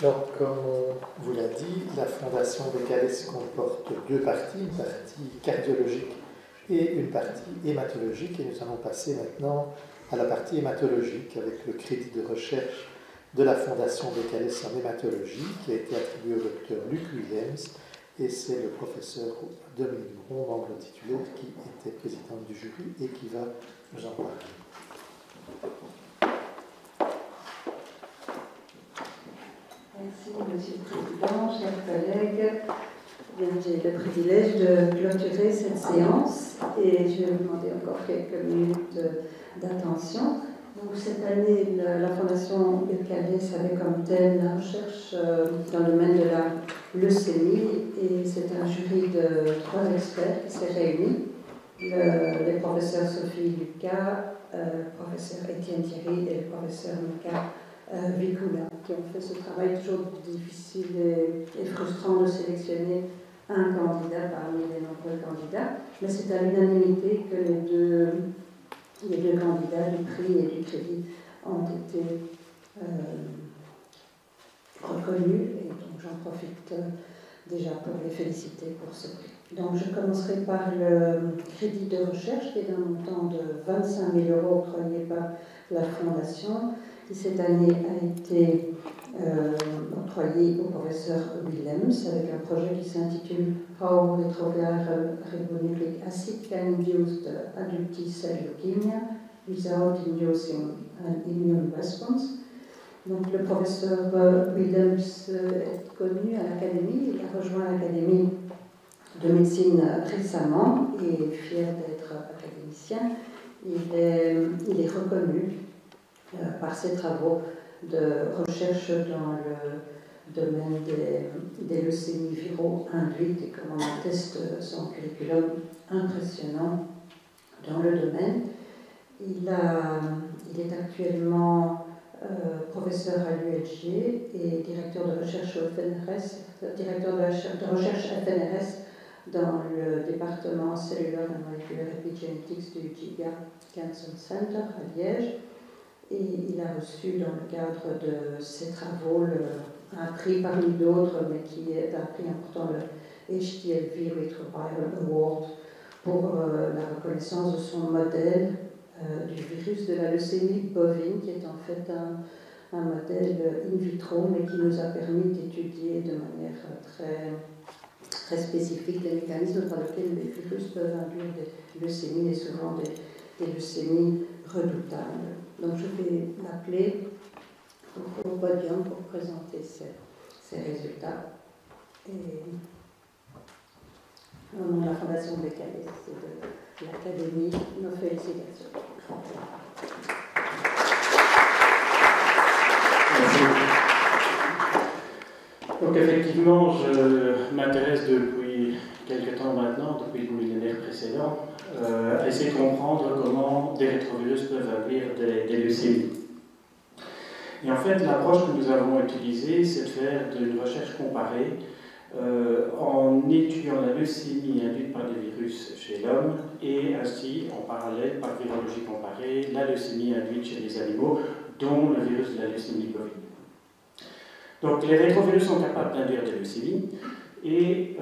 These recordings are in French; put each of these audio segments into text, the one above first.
Donc, comme on vous l'a dit, la Fondation Becales comporte deux parties, une partie cardiologique et une partie hématologique. Et nous allons passer maintenant à la partie hématologique avec le crédit de recherche de la Fondation Becales en hématologie qui a été attribué au docteur Luc Willems. Et c'est le professeur Dominique Bron, membre titulaire, qui était président du jury et qui va nous en parler. Merci, Monsieur le Président, chers collègues. J'ai le privilège de clôturer cette séance et je vais vous demander encore quelques minutes d'attention. Donc, cette année, la Fondation Becales avait comme thème la recherche dans le domaine de la leucémie et c'est un jury de 3 experts qui s'est réuni. Les professeurs Sophie Lucas, le professeur Étienne Thierry et le professeur Mika Vicula, qui ont fait ce travail toujours difficile et frustrant de sélectionner un candidat parmi les nombreux candidats. Mais c'est à l'unanimité que les deux candidats du prix et du crédit ont été reconnus. Et donc j'en profite déjà pour les féliciter pour ce prix. Donc je commencerai par le crédit de recherche qui est d'un montant de 25 000 € octroyé par la Fondation, qui cette année a été octroyé au professeur Willems avec un projet qui s'intitule How Retroviral Ribonucleic Acid Can Induce Adult T-Cell Leukemia Without Inducing an Immune Response. Donc le professeur Willems est connu à l'Académie, il a rejoint l'Académie de médecine récemment et est fier d'être académicien. Il est reconnu par ses travaux de recherche dans le domaine des leucémies viraux induites et comme on atteste son curriculum impressionnant dans le domaine. Il est actuellement professeur à l'ULG et directeur de recherche au FNRS, directeur de recherche à FNRS dans le département Cellular and Molecular Epigenetics du GIGA Cancer Center à Liège. Et il a reçu dans le cadre de ses travaux un prix parmi d'autres, mais qui est un prix important, le HTLV Retroviral Award, pour la reconnaissance de son modèle du virus de la leucémie bovine, qui est en fait un modèle in vitro, mais qui nous a permis d'étudier de manière très spécifique les mécanismes par lesquels les virus peuvent induire des leucémies et souvent des leucémies redoutables. Donc je vais l'appeler au podium pour présenter ces résultats. Et au nom de la Fondation Becales et de l'Académie, nos félicitations. Merci. Donc effectivement, je m'intéresse depuis quelques temps maintenant, depuis le millénaire précédent, à essayer de comprendre comment des rétrovirus peuvent induire des leucémies. Et en fait, l'approche que nous avons utilisée, c'est de faire une recherche comparée en étudiant la leucémie induite par des virus chez l'homme et ainsi, en parallèle, par virologie comparée, la leucémie induite chez les animaux, dont le virus de la leucémie bovine. Donc les rétrovirus sont capables d'induire des leucémies, et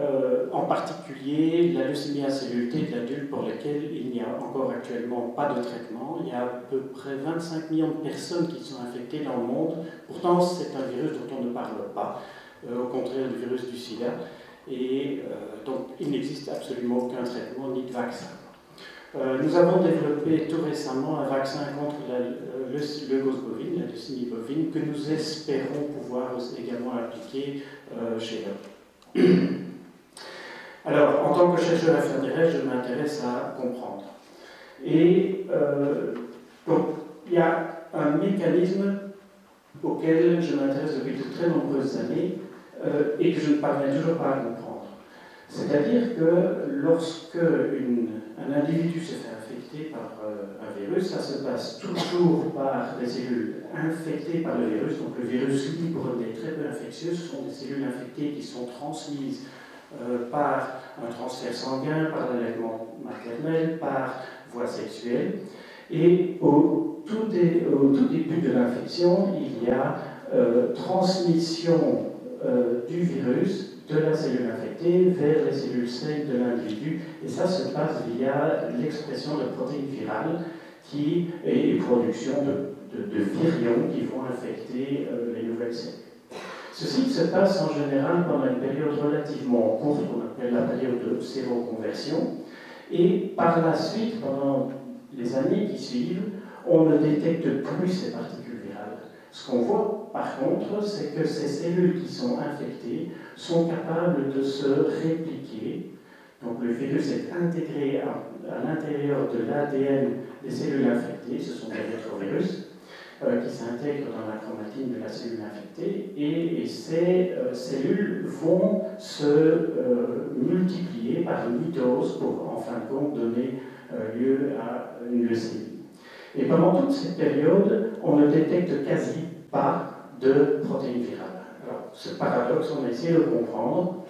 en particulier la leucémie à cellules T de l'adulte pour laquelle il n'y a encore actuellement pas de traitement. Il y a à peu près 25 millions de personnes qui sont infectées dans le monde. Pourtant, c'est un virus dont on ne parle pas, au contraire du virus du sida. Et donc, il n'existe absolument aucun traitement ni de vaccin. Nous avons développé tout récemment un vaccin contre la leucose bovine, la leucémie bovine, que nous espérons pouvoir également appliquer chez l'homme. Alors, en tant que chercheur FNRS, je m'intéresse à comprendre. Et donc, il y a un mécanisme auquel je m'intéresse depuis de très nombreuses années et que je ne parviens toujours pas à comprendre. C'est-à-dire que lorsque un individu se fait infecter par un virus, ça se passe toujours par des cellules infectées par le virus. Donc le virus libre n'est très peu infectieux, ce sont des cellules infectées qui sont transmises par un transfert sanguin, par l'allaitement maternel, par voie sexuelle. Et au tout début de l'infection, il y a transmission du virus de la cellule infectée vers les cellules saines de l'individu, et ça se passe via l'expression de protéines virales et production de virions qui vont infecter les nouvelles cellules. Ceci se passe en général pendant une période relativement courte, qu'on appelle la période de séroconversion, et par la suite, pendant les années qui suivent, on ne détecte plus ces particules virales. Ce qu'on voit, par contre, c'est que ces cellules qui sont infectées sont capables de se répliquer. Donc le virus est intégré à l'intérieur de l'ADN des cellules infectées, ce sont des rétrovirus, qui s'intègrent dans la chromatine de la cellule infectée, et ces cellules vont se multiplier par mitose pour, en fin de compte, donner lieu à une leucémie. Et pendant toute cette période, on ne détecte quasi pas de protéines virales. Alors, ce paradoxe, on a essayé de le comprendre,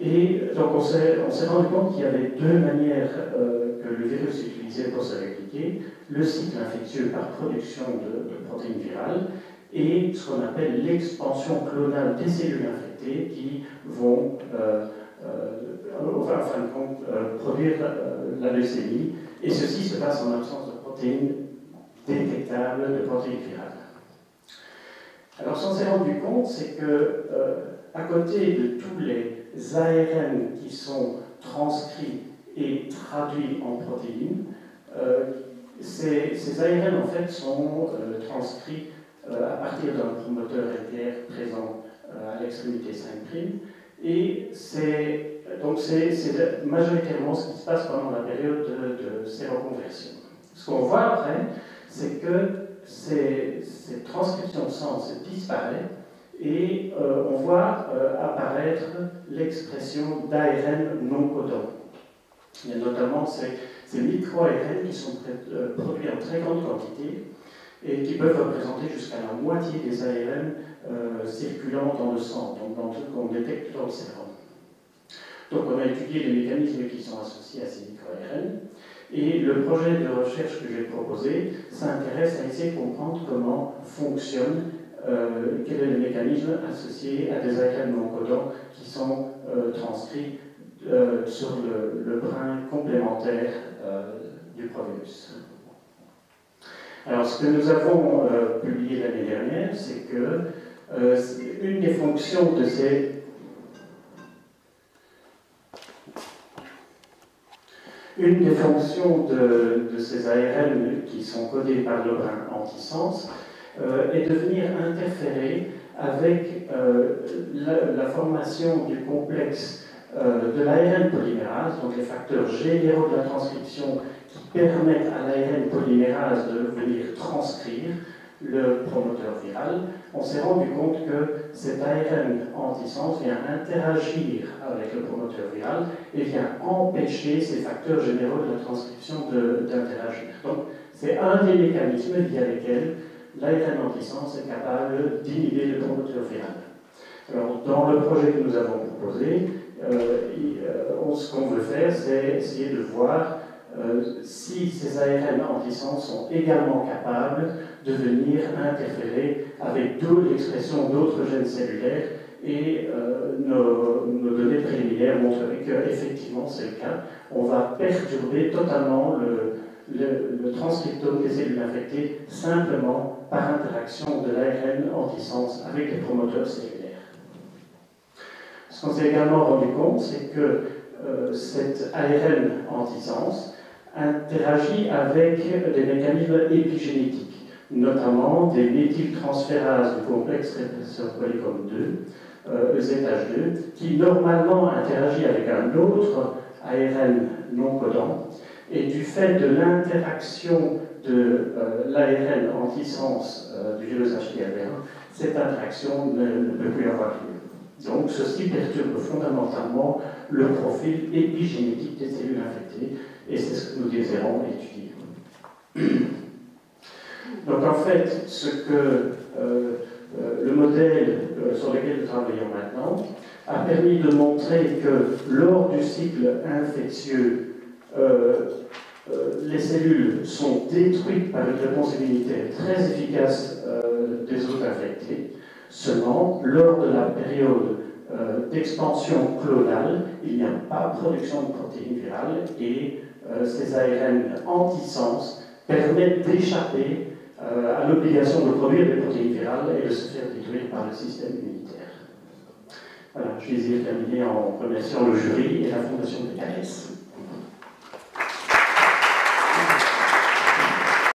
et donc on s'est rendu compte qu'il y avait deux manières que le virus utilisait pour se répliquer: le cycle infectieux par production de protéines virales et ce qu'on appelle l'expansion clonale des cellules infectées qui vont, en fin de compte, produire la leucémie, et ceci se passe en absence de protéines détectables, de protéines virales. Alors, ce qu'on s'est rendu compte, c'est que, à côté de tous les ARN qui sont transcrits et traduits en protéines, ces ARN en fait sont transcrits à partir d'un promoteur LPR présent à l'extrémité 5', et c'est majoritairement ce qui se passe pendant la période de séroconversion. Ce qu'on voit après, c'est que cette transcription de sens disparaît, et on voit apparaître l'expression d'ARN non codants. Il y a notamment ces micro-ARN qui sont produits en très grande quantité et qui peuvent représenter jusqu'à la moitié des ARN circulant dans le sang, donc dans tout qu'on détecte dans le sérum. Donc on a étudié les mécanismes qui sont associés à ces micro-ARN, et le projet de recherche que j'ai proposé s'intéresse à essayer de comprendre comment fonctionne, quels sont les mécanismes associés à des ARN non codants qui sont transcrits sur le brin complémentaire du provirus. Alors, ce que nous avons publié l'année dernière, c'est que une des fonctions de ces ARN qui sont codés par le brin antisens est de venir interférer avec la formation du complexe de l'ARN polymérase, donc les facteurs généraux de la transcription qui permettent à l'ARN polymérase de venir transcrire le promoteur viral. On s'est rendu compte que cet ARN antisens vient interagir avec le promoteur viral et vient empêcher ces facteurs généraux de la transcription d'interagir. Donc, c'est un des mécanismes via lesquels l'ARN antisens est capable d'inhiber le promoteur viral. Alors, dans le projet que nous avons proposé, ce qu'on veut faire, c'est essayer de voir si ces ARN antisens sont également capables de venir interférer avec l'expression d'autres gènes cellulaires, et nos données préliminaires montreraient qu'effectivement c'est le cas. On va perturber totalement le transcriptome des cellules infectées simplement par interaction de l'ARN antisens avec les promoteurs cellulaires. Ce qu'on s'est également rendu compte, c'est que cet ARN antisens interagit avec des mécanismes épigénétiques, notamment des méthyltransférases du complexe répresseur polycom 2, EZH2, qui normalement interagit avec un autre ARN non codant, et du fait de l'interaction de l'ARN antisens du virus HPV1, cette interaction ne peut plus avoir lieu. Donc ceci perturbe fondamentalement le profil épigénétique des cellules infectées, et c'est ce que nous désirons étudier. Donc en fait, ce que le modèle sur lequel nous travaillons maintenant a permis de montrer que lors du cycle infectieux, les cellules sont détruites par une réponse immunitaire très efficace des hôtes infectés, Seulement, lors de la période d'expansion clonale, il n'y a pas production de protéines virales et ces ARN anti-sens permettent d'échapper à l'obligation de produire des protéines virales et de se faire détruire par le système immunitaire. Voilà, je désire terminer en remerciant le jury et la Fondation Beccaris.